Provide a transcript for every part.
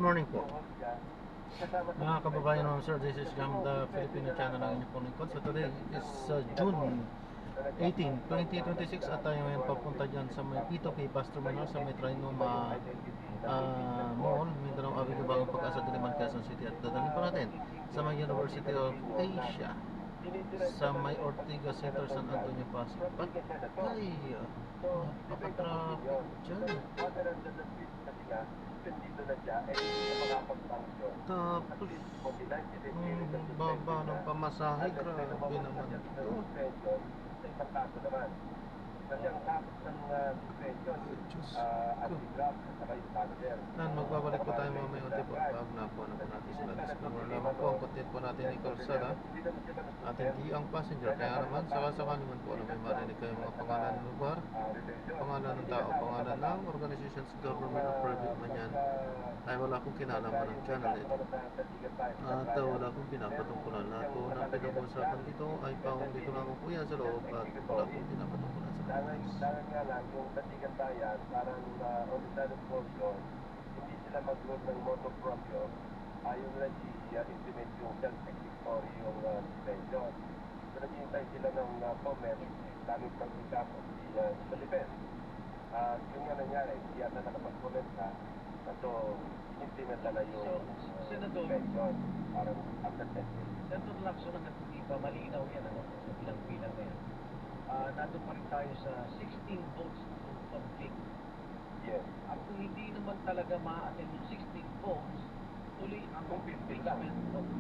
morning po. Mga kababayan naman sir, this is Jam, the Filipino channel ng inyong lingkod. So today is June 18, 2026 at tayo ngayon papunta dyan sa may P2P bus terminal sa may Trinoma Mall, Mindanao Avenue, Bagong Pag-asa, Diliman, Quezon City. At dadalhin pa natin sa may University of Asia sa may Ortiga Center, San Antonio, Pasig. Patay! Napaka-traffic dyan. Tapos baba ng pamasahe, grabe naman ito. Nan, magbabalik po tayo mamaya unti po pag nakuha na po natin sila. Discover naman po ang content po natin ni Kalsada at hindi ang passenger. Kaya naman, saka naman po na may marinig kayo mga pangalan ng lugar, pangalan ng tao, pangalan ng organizations, government or private man yan, ay wala akong kinalaman ng channel ito. At wala akong pinapatungkulan. Lahat po ng pinag-uusapan dito ay paong dito lamang po yan sa loob at wala akong pinapatungkulan sa loob. Dangan nga lang yung Katigandayan, parang original portion, hindi sila mag-load ng moto proprio, ayaw nila i-implement yung self-executory yung suspension. So naghihintay sila ng comment, gamit ng ikapos sa defense. Yung nga nangyari, hindi yata nakapag-comment na, so in-implement na yung suspension, parang after testing. Senator Lacson, hindi ba malinaw yan, ano? Sa bilang-bilang na yan. Nandun pa rin tayo sa 16 votes to conflict. Yes. At kung hindi naman talaga ma-attend yung 16 votes, tuloy ang impeachment.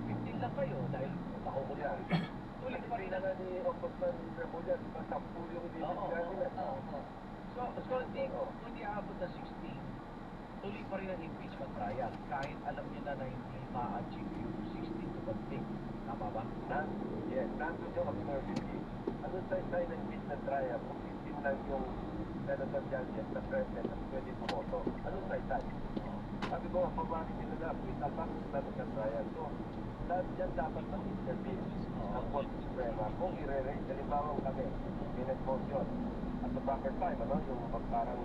15 lang kayo dahil makukulit. Yeah. Tuloy pa rin na ni Ombudsman Remulla, di ba 10 yung hindi So hindi aabot na 16, tuloy pa rin ang impeachment trial kahit alam nila na hindi ma-achieve yung 16 to conflict. Tama ba? Yes, nandun yung absurdity. Ano tayo ng impeachment trial kung 15 lang yung senator judges na president at pwede bumoto? Ano tayo? Sabi ko, pabalik nila na, with a back to trial. So, lahat yan dapat mag-intervene ng Court Suprema kung i-re-raise. Halimbawa kami, minute-motion. At the proper time, ano, yung parang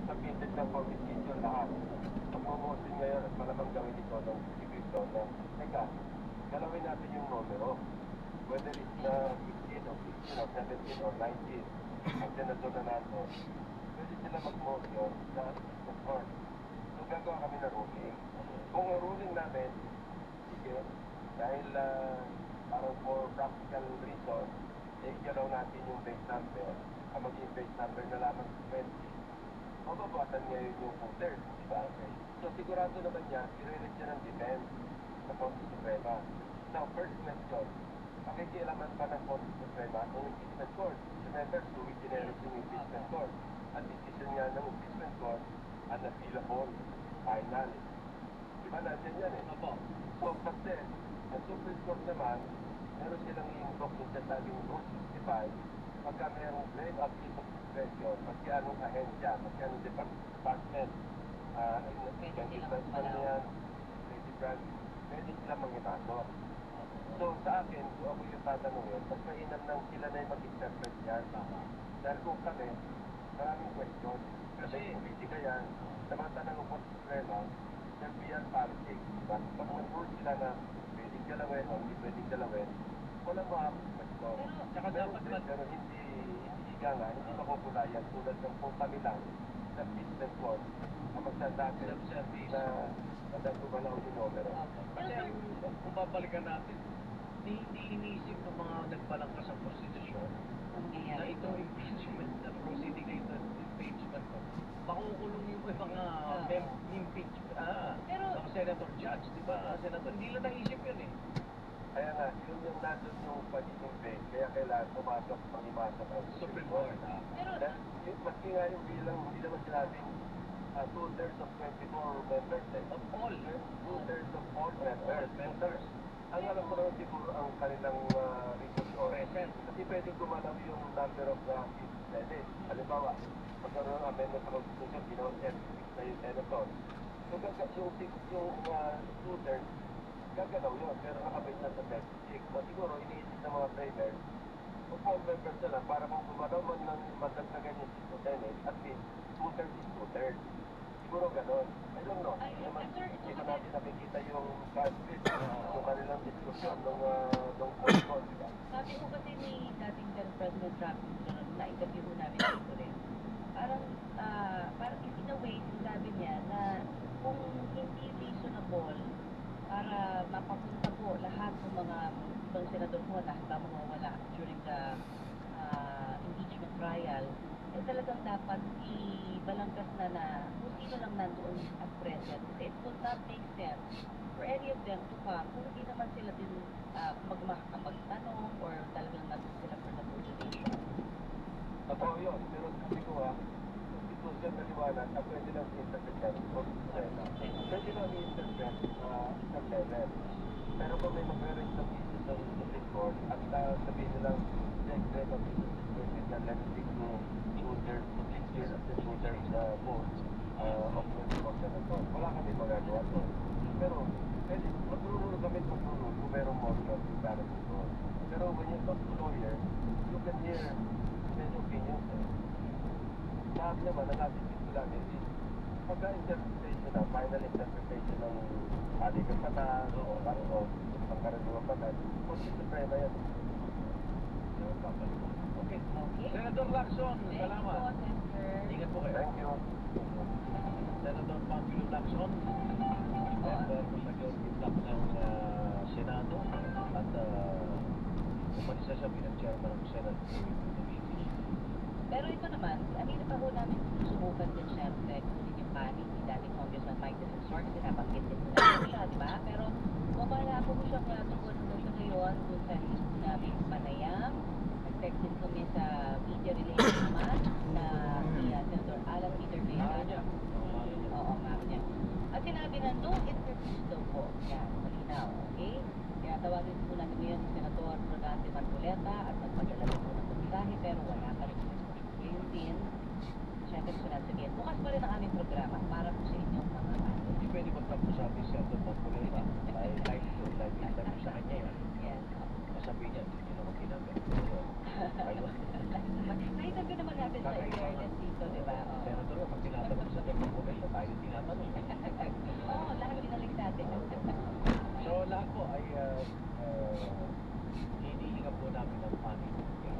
submitted ng confiscation lahat. Pag-motion ngayon at malamang gawin ito ng secret na, teka, galawin natin yung numero. Whether it's 15 or 16 or 17 or 19, ang senador na natin, pwede sila mag-motion sa court. So gagawa kami na ruling. Kung ang ruling namin, sige, dahil parang for practical reason, igalaw natin yung base number, ang maging base number na lamang 20, mababawasan ngayon yung voters, di ba? So sigurado naman niya, i-release niya ng defense sa Korte Suprema. Now, first question, pakikialaman pa ng Korte Suprema ang impeachment court. Remember, suwi generis yung impeachment court. Ang decision nga ng impeachment court, unappealable, final. Di ba natin yan eh? So, kasi, ang Supreme Court naman, meron silang i-invoke yung sinasabing Rule 65, pagka mayroong grave abuse of discretion, pagka anong ahensya, pagka anong department, pwede sila mangipasok. So sa akin, kung ako yung tatanungin, mas mainam nang sila na yung mag-interpret yan. Dahil kung kami, maraming question. Kasi politika yan, tamatanang ng Court Suprema, beyond politics. Diba? Pag nag-rule sila na pwedeng galawin o hindi pwedeng galawin, walang maraming question. Pero hindi makukulayan tulad ng kung kami lang sa business court ang magsasabi na nadagumalaw yung numero. Kasi kung babalikan natin, hindi iniisip ng mga nagbalangkas sa konstitusyon na itong impeachment na proceeding na ito, impeachment ko, makukulong yung mga impeachment, mga senator judge, di ba? Senator, hindi lang naisip yun eh. Kaya nga, yun yung nandun yung pagiging base, kaya kailangan pumasok, pangimasok ang Supreme Court. Maski nga yung bilang, hindi naman sinabing 2/3 of 24 members eh. Of all. 2/3 of all members. Ang alam ko naman siguro ang kanilang reason for it. Kasi pwede gumalaw yung number of seats Senate. Halimbawa, magkaroon ng amendment sa Constitution, ginawa 76 na yung senator. So yung 2/3, gagalaw yun, pero nakabase na sa 36. So siguro, iniisip ng mga framers, kung 4 members na lang, para kung gumalaw man ng madagdagan yung seat sa Senate, at least 2/3 is 2/3. Siguro ganon. I don't know. Sir, nung Qualcomm, di ba? Sabi ko kasi ni dating President Trump, na-interview ko namin dito rin, parang in a way, sabi niya na kung hindi reasonable para mapapunta po lahat ng mga ibang senador mo, lahat ba mawawala during the impeachment trial, eh talagang dapat ibalangkas na kung sino lang nandoon as president. Kasi it would not make sense for any of them to come kung hindi naman sila din magtanong or talagang nandun sila for the motivation. Totoo yun, pero sabi ko constitution na liwanag na pwede lang i-interpret kung pwede lang i-interpret isang level. Pero kung may mag-raise ng issues ng Supreme Court at sabihin nilang the of this na let's stick to shooters, to picture as the shooters vote of the senator. Wala kami magagawa doon. Pero pwede, magrurul kami kung merong motion para dito. Pero when you talk to lawyer, you can hear many opinions. Lahat naman, ang attitude ko lang is pagka-interpretation na, final interpretation ng aling batas o pangkaraniwang batas, kung suprema yan. Okay. Okay. Senator Lacson, salamat. Thank you, Senator. Ingat po kayo. Thank you. Senator Panfilo Lacson, member po sa Georgia Block ng Senado at umalis na siya bilang chairman ng Senate Committee. Pero ito naman, kanina pa ho namin sinusubukan din syempre kung yung panig ni dating Congressman Mike Defensor kasi nabanggit din na siya, di ba? Pero wala po siya tungkol sa ngayon dun sa list namin panayam. Nag-text din kami sa media relations naman na si Senator Alan Peter Cayetano. Oo, ma'am niya. At sinabi na no interviews daw po. Yan, malinaw, okay? Kaya tawagin po natin ngayon si Senator Rodante Marcoleta at magpadala po ng mensahe pero wala pa rin ngayon din. Siyempre sunod sabihin, bukas pa rin ang aming programa para po sa inyong mga fans. Hindi pwede magtapos sa ating Senator Panfilo. Dahil live interview sa kanya yan. Yes. Masabi niya, hindi niya naman ginagawa. Na-interview naman natin sa internet dito, di ba? Oo. Senator, pag tinatanong sa Senator Panfilo, tayo tinatanong. Oo, lahat binalik natin. So lahat po ay hinihinga po namin ng panig.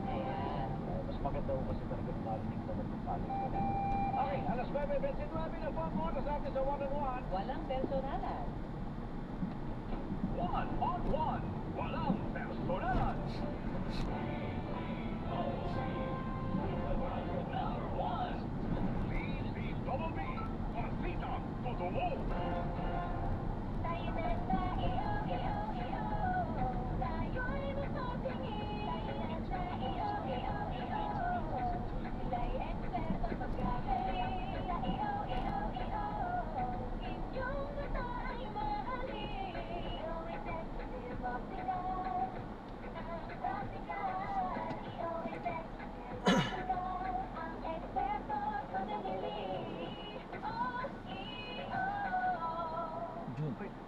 Ayan. Mas maganda po kasi talagang marinig naman yung panig. Okay, alas 9:29 na po ang oras natin sa one-on-one. Walang personalan. One-on-one, walang personalan. BBB, Pasita, Totoo.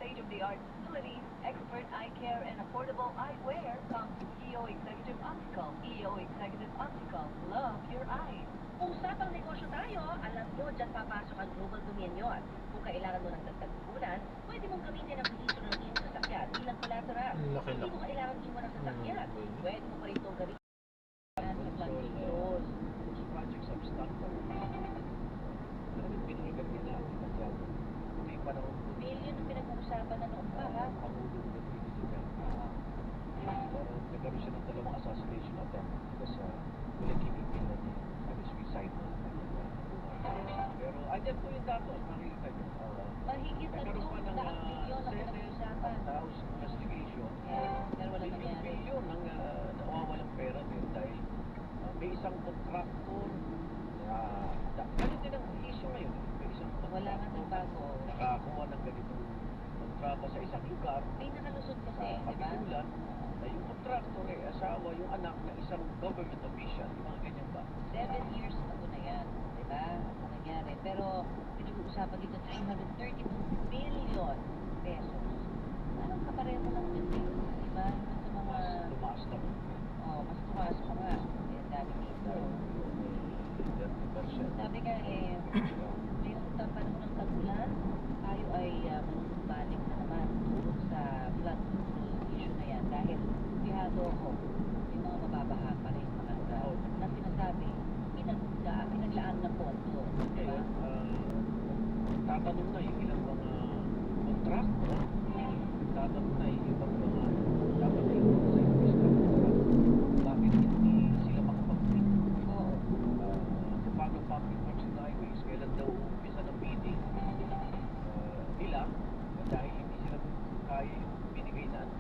State-of-the-art facilities, expert eye care, and affordable eyewear comes EO Executive Optical. EO Executive Optical. Love your eyes. Usapang negosyo tayo, alam nyo, dyan papasok ang Global Dominion. Kung kailangan mo ng dagdag puhunan, pwede mong gamitin ang registro ng iyong sasakyan bilang collateral. Laki Hindi lang. mo kailangan iwan ang sasakyan. Pwede mo pa rin itong gamitin. Project substandard. Talagang piniligan nila ang Italiano. May panahon po Million ang pinag-uusapan na noon pa, ha? Pangulong Rodrigo Duterte. Pero nagkaroon siya ng dalawang assassination attempt because walang kikipila niya. That is suicide na. Pero andyan po yung datos, makikita niyo. Mahigit na Nagkaroon pa ng 200 bilyon ang Senate pinag-uusapan. at House investigation. Yes, pero wala nangyari. Bilyon ang nawawalang pera din dahil may isang contractor ganun din ang issue ngayon. May isang Wala nga ng bago. nakakuha ng ganitong kontrata sa isang lugar May nakalusot kasi, sa di ba? Kapitulan na yung contractor asawa, yung anak ng isang government official, yung mga ganyan ba? 7 years ago na yan, di ba? Ang nangyari. Pero pinag-uusapan dito 332 billion pesos. Anong kapareho lang yun din, di ba? Yung sa mga... Tumaas na po. Mas tumaas pa nga. Kaya dami dito. 30%. Sabi nga ngayong panahon ng tag-ulan, tayo ay manunumbalik na naman tungkol sa flood control issue na yan. nagtatanong na yung ilang mga contract, no? Nagtatanong na yung ibang mga dapat ay sa increase na contract. Bakit hindi sila makapag-bid? Oo. Paano public works and highways, kailan daw umpisa ng bidding nila, dahil hindi sila kaya yung binigay na ano.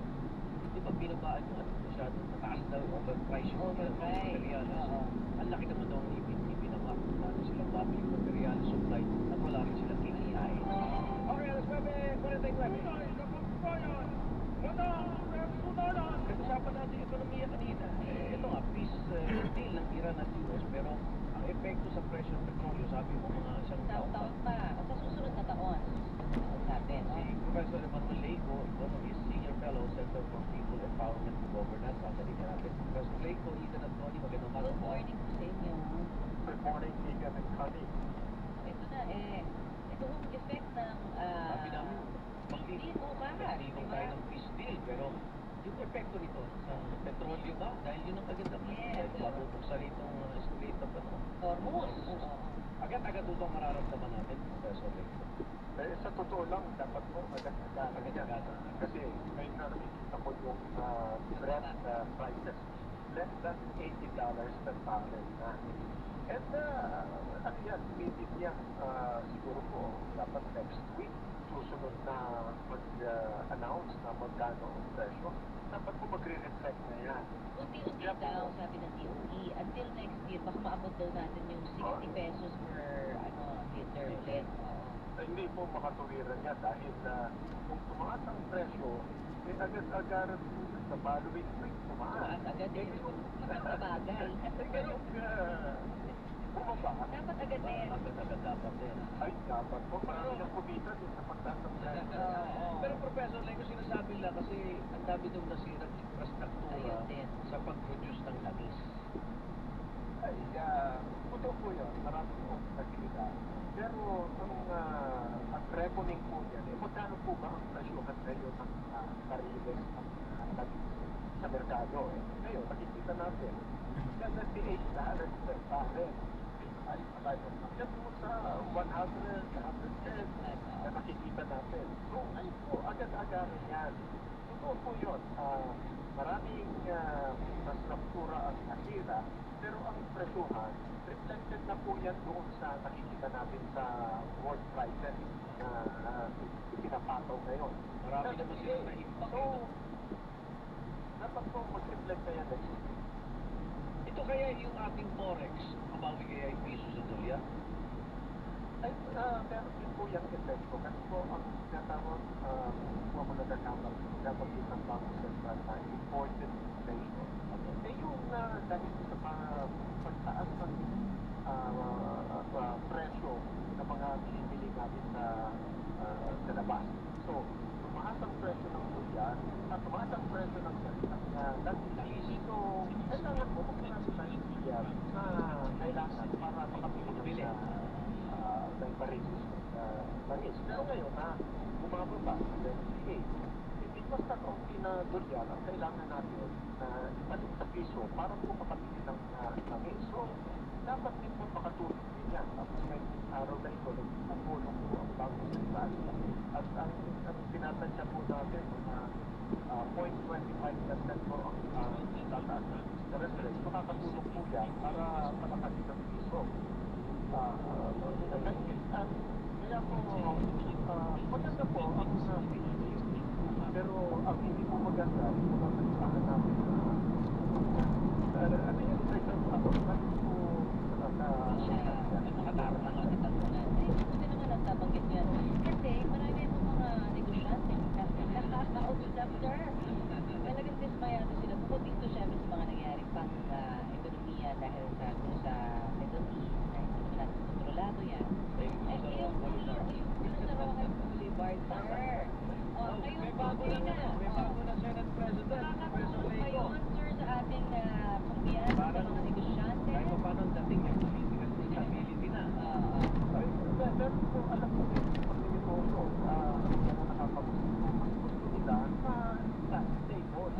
Di ba binabaan yung ano, masyadong mataas daw yung overprice yung mga Overprice, materials. oo. Ang laki naman daw ang ibinaba. Lalo silang public materials supply at wala rin silang kikiyain. Okay, alas 9:49. Pag-usapan natin yung ekonomiya kanina. Ito nga, peace deal ng Iran at US, pero ang epekto sa presyo ng petrolyo, sabi mo mga isang taon pa. Taon pa. O sa susunod na taon. Sabi, no? Si Professor Emmanuel Leico, Economist, Senior Fellow, Center for People Empowerment and Governance. Sasalitin natin. Professor Leico, Ethan at Tony, magandang umaga Good po. morning po sa inyo. Good morning, Igan and Connie. Ito na ito ang effect ng Sabi namin, hindi bukas, magtinong tayo ng peace deal, pero yung epekto nito sa petrolyo ba? Dahil yun ang kagandang Yes. mabubuksan itong Strait of ano. Hormuz. Oo. Agad-agad ito ang mararamdaman natin, Professor Leico. Sa totoo lang, dapat mo agad-agad yan. Kasi ngayon na nakikita ko yung Brent prices, less than $80 per barrel na. And ano yan, immediate yan. Siguro po, dapat next week, susunod na mag-announce na magkano ang presyo. Dapat po magre-reflect na yan. Unti-unti daw, sabi ng DOE. Until next year, baka maabot daw natin yung 60 pesos per liter ulit. Hindi po makatuwiran yan dahil kung tumaas ang presyo, agad-agaran po sa following week tumaas. Tumaas agad din. Mabagal. Pero bumaba. Dapat agad din. Agad-agad dapat din. Ay, dapat po. Marami ng kumita din sa pagtaas ng presyo. Pero Professor Leico, sinasabi nila kasi ang dami daw nasirang infrastruktura Ayun din. sa pag-produce ng langis. Ay, totoo po yun. Marami po nagkita. Pero ang reckoning po yan, magkano po ba ang presyohan ngayon ng bariles ng langis sa merkado? Ngayon, nakikita natin, $78 per barrel. Ay, tayo. Yan po sa 100, 110 na nakikita natin. So, ay po, agad-agaran yan. Totoo po yun. Maraming nastruktura ang nasira, pero ang presyuhan, reflected na po yan doon sa nakikita natin sa world prices na pinapataw ngayon. Marami naman sila na impact. So, dapat po mag-reflect na yan next week. Ito kaya yung ating forex, mabawi kaya yung piso sa dolya? Ay, meron din po yung epekto. Kasi po, ang tinatawag, kung ako nagkakamang, dapat din ng Bangko Sentral na imported inflation. Yung dahil sa pagtaas ng presyo ng mga binibili natin sa labas. So, tumaas ang presyo ng durian, tumaas ang presyo ng langis. So, kailangan mo magkaroon tayo ng biyan na kailangan para makapili ng barilis langis. Pero ngayon na bumababa sa 28, hindi basta kaunti na durian ang kailangan natin na ibalik sa piso para po makapili ng langis. So, dapat din po makatulong din yan. Tapos may araw na ito, nagpupulong po ang Bangko Sentral. At ang tinatansya po natin na 0.25% po ang tataas ng interest rate. Makakatulong po yan para malakasin ang piso. Kaya po, maganda po ang pero ang hindi po maganda, yung mga pagkakaan natin ano yung ako, bakit po Nakatarap ang nagtatanong natin. Buti naman ang nabanggit yan. Kasi marami pong mga negosyante. Nakaka-observer. Talagang dismayado sila. Bukod dito syempre sa mga nangyaring pang ekonomiya dahil sa Middle East na hindi naman natin kontrolado yan. Ay, yung Rojas Boulevard, sir. May bago na Senate President, Professor Nakakatulong Leico. kayo, sir, sa ating kumpiyansa sa mga negosyante. Kahit pa paano ang dating yung political stability na. pero po alam ko din pag nilitoso kung nakapag-gusto nila na stable,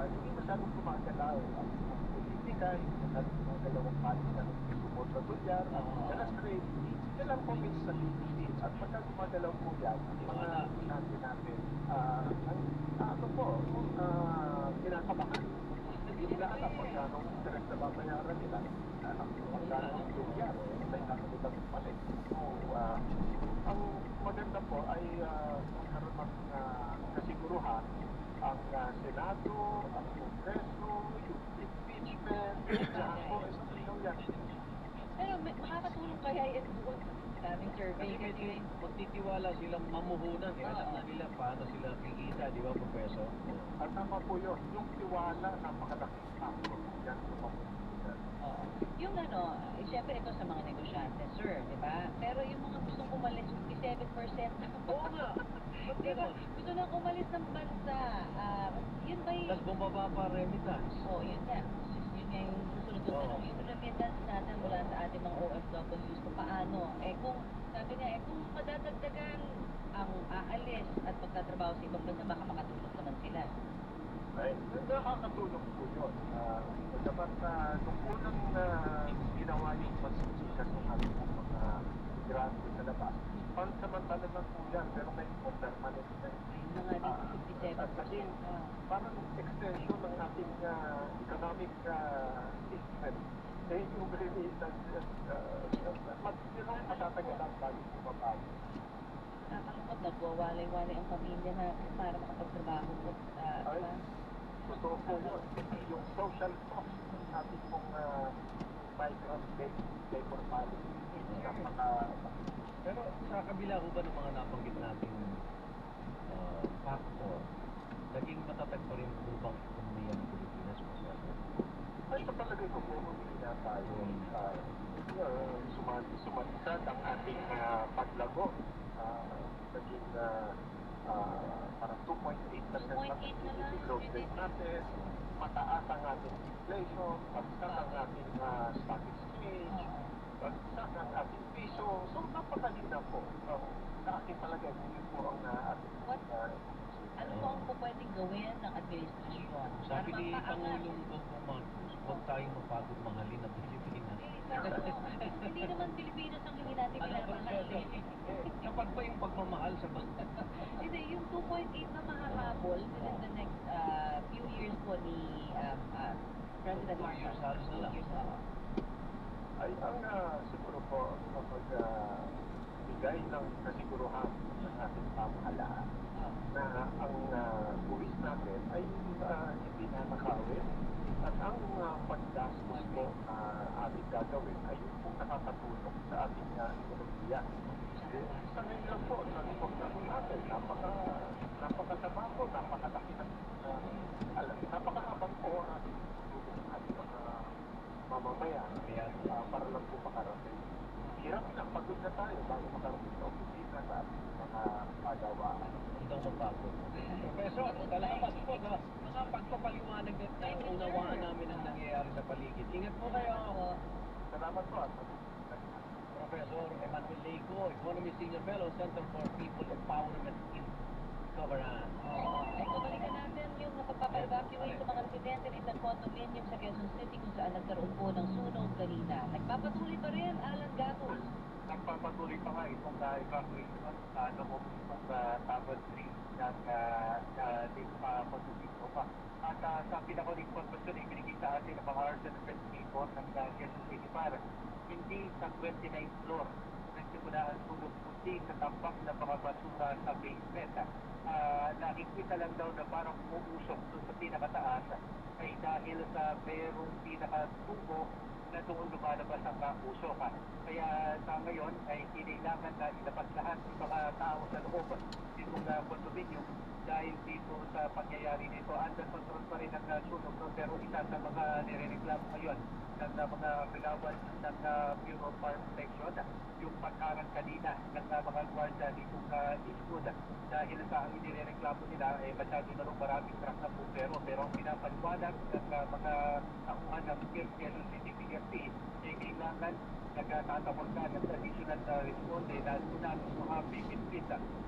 hindi masyadong gumagalaw ang politika, hindi masyadong gumagalaw ang palit na nagsusumot sa dolyar, interest rate. kailangan po may stability. At pagka gumagalaw po yan, ang mga natin natin, ano po, kinakabahan. Yung lahat ang pagkano interest na babayaran nila, ang pagkano ang lugar, may nakalilang palit. So, ang maganda po ay magkaroon ng kasiguruhan ang Senado, ang Kongreso, yung impeachment, lahat po ay sa yan. Pero makakatulong kaya yan doon sa aming survey kasi Magtitiwala silang mamuhunan. Alam na nila paano sila kikita, di ba, Professor? At tama po yun, yung tiwala, napakalaking factor. Yan po mamuhunan. oo. Yung syempre ito sa mga negosyante, sir, di ba? Pero yung mga gustong umalis, 57%. Oo nga. Di ba? Gusto nang umalis ng bansa. Yun ba yung... Tapos bumaba pa remittance. Yun nga. Yun nga yung susunod ko Oo. tanong. Yung remittance natin mula sa ating mga OFWs, kung paano? Kung, sabi niya, kung madadagdagan ang aalis at magtatrabaho sa ibang bansa, baka makatulong naman sila. Ay, nakakatulong po yun. Dapat nung unang ginawa yung constitution ng ating mga migrante sa labas, pansamantala lang po yan, pero may permanent na. Ayun na nga dito, 57%. At naging parang extension ng ating economic system. Yung remittance, matatagalan bago bumabago. Nakakalungkot, nagwawalay-walay ang pamilya natin para makapagtrabaho po. Diba? Totoo po yun. Yung social cost ng ating pong migrant-based labor policy. Pero sa kabila ho ba ng mga nabanggit nating factor, naging matatag pa rin po bang ekonomiya ng Pilipinas, Professor? Ay, sa palagay ko po, hindi na tayo sumansad ang ating paglago. Naging parang 2.8% ang GDP growth rate natin, mataas ang ating inflation, pagsak ang ating stock exchange, pagsak ang ating piso. So, napakahina po. Sa aking palagay, yun po ang ating Ano po ang pwedeng gawin ng administrasyon? Sabi ni Para Pangulong Bongbong Marcos, huwag tayong mapagod mahalin ang Pilipinas. Hindi naman Pilipinas ang hindi natin Ano, pinapamahal. Professor? Sapat ba yung pagmamahal sa bansa? Hindi, yung 2.8 na makahabol within the next few years po ni President 2 years, halos na lang. 2 years, oo. ay ang siguro po kapag bigay ng kasiguruhan ng ating pamahalaan na ang buwis natin ay hindi na nakawin at ang paggastos mo ating gagawin ay yung pong nakakatulong sa ating ekonomiya. Sa ngayon lang po, nag-report natin, napakasama po, napakalaki ng napakahabang oras ng ating mga mamamayan para lang po makarating. Hirap na, pagod na tayo bago makarating sa opisina sa ating mga pagawaan. Hanggang mapagod. Professor, salamat po sa mga pagpapaliwanag at unawaan namin ang nangyayari sa paligid. Ingat po kayo. Salamat po. Professor Emmanuel Leico, Economy Senior Fellow, Center for People Empowerment in Governance. Balikan natin yung napagpapa-evacuate sa mga residente ng isang condominium sa Quezon City kung saan nagkaroon po ng sunog kanina. Nagpapatuloy pa rin, Alan Gatos. Nagpapatuloy pa nga itong evacuation noong itong Tabad 3 ng dito pa pagtutito pa. At sa pinaka-uling information ay binigay sa atin ng mga arts and investigator ng Quezon City para hindi sa 29th floor nagsimula ang sunog puti sa tambak ng mga basura sa basement. Nakikita lang daw na parang umuusok doon sa pinakataas ay dahil sa merong pinakatubo na doon lumalabas ang usok. Kaya sa ngayon ay kailangan na ilabas lahat ng mga tao sa loob ditong condominium dahil dito sa pangyayari nito under control pa rin ang sunog, pero isa sa mga nirereklamo ngayon ng mga kagawad ng Bureau of Fire Protection yung pagkarang kanina ng mga gwardiya ditong Eastwood dahil sa ang inireklamo nila ay masyado na rin maraming truck na bumbero, pero ang pinapaliwanag ng mga tauhan ng Quezon City PFP ay kailangan nagtatawag na ng additional responde na sunod mga bigit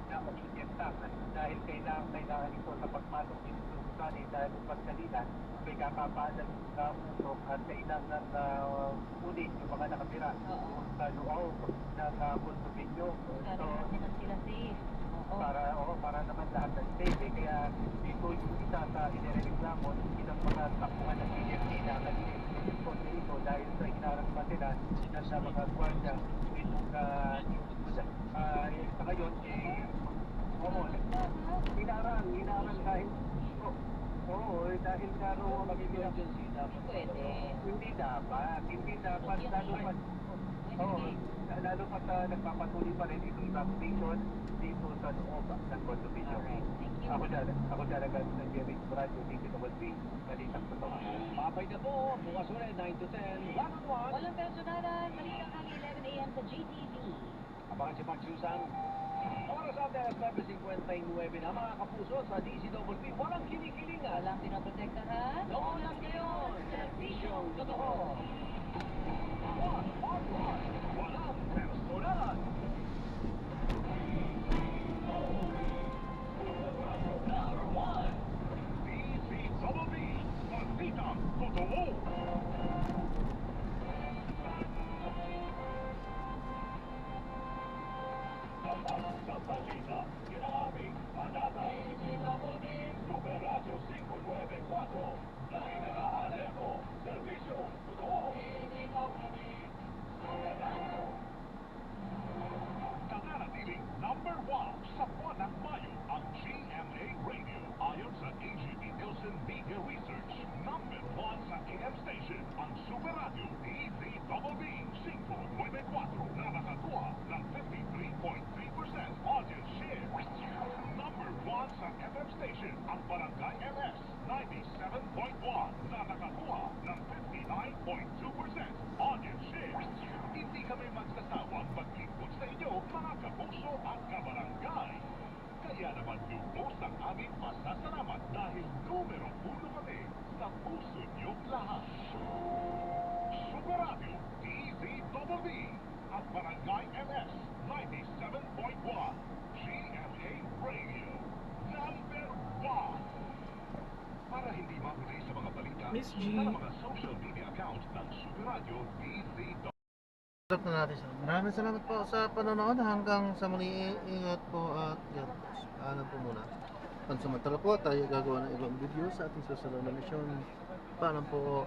na oxygen tank dahil kailangan ito sa pagpasok dito sa sakali dahil upat kanina, may kakapalan na usok at kailangan na ulit yung mga nakatira Oo. sa loob ng kondominium. Para So, naman sila safe. Oo. para naman lahat ng safe eh. Kaya dito yung isa sa inireklamo ng ilang mga tapuan ng PNP na nag-report dito dahil sa hinarang pa sila sa mga gwardiya itong sa ngayon oo, hinarang dahil dahil nga raw Mag-emergency dapat. Pwede. hindi dapat lalo pa nagpapatuloy pa rin itong evacuation dito sa loob ng condominium. Alright, thank you. Ako talaga ng Jerry Radio dito sa Walpi, balitang totoo. Babay na po, bukas ulit, 9 to 10, one-on-one. Walang personalan, balitang hali 11 a.m. sa GTV. Abangan si Max Susan. Oras at 9:59 na mga kapuso sa DCWP. Walang kinikilingan. Walang pinoprotektahan. Noon lang ngayon. Servisyong totoo. Walang personalan. Number 1. DCWP. Balitang totoo. Sa balita, ginamit, panata, DCWP, Super Radio 594, Nakinaraalerto, Servisyo, Totoo, DCWP, Super Radio. Nananatiling number 1 sa buwan ng Mayo ang GMA Radio. Ayon sa AGP Nielsen Media Research, number 1 sa AM station ang Super Radio DZWB 594 na nakakuha ng 53.3% audience share. Number 1 sa FM station ang Barangay LS 97.1 na nakakuha ng 59.2% audience share. Hindi kami magsasawang maglingkod sa inyo, mga kapuso at kabarangay. Kaya naman lubos ang aming pasasalamat dahil numero 1 kami sa puso niyong lahat. Super Radio DZWB at Barangay LS 97.1 GMA Radio number 1. Para hindi mahuli sa mga balita, Miss G. sundan ang mga social media account ng Super Radio DZWB. Stop na natin siya. Maraming salamat po sa panonood. Hanggang sa muli, ingat po at yan. Ano po muna. Pansamantala po, tayo gagawa ng ibang video sa ating susunod na misyon. Paalam po.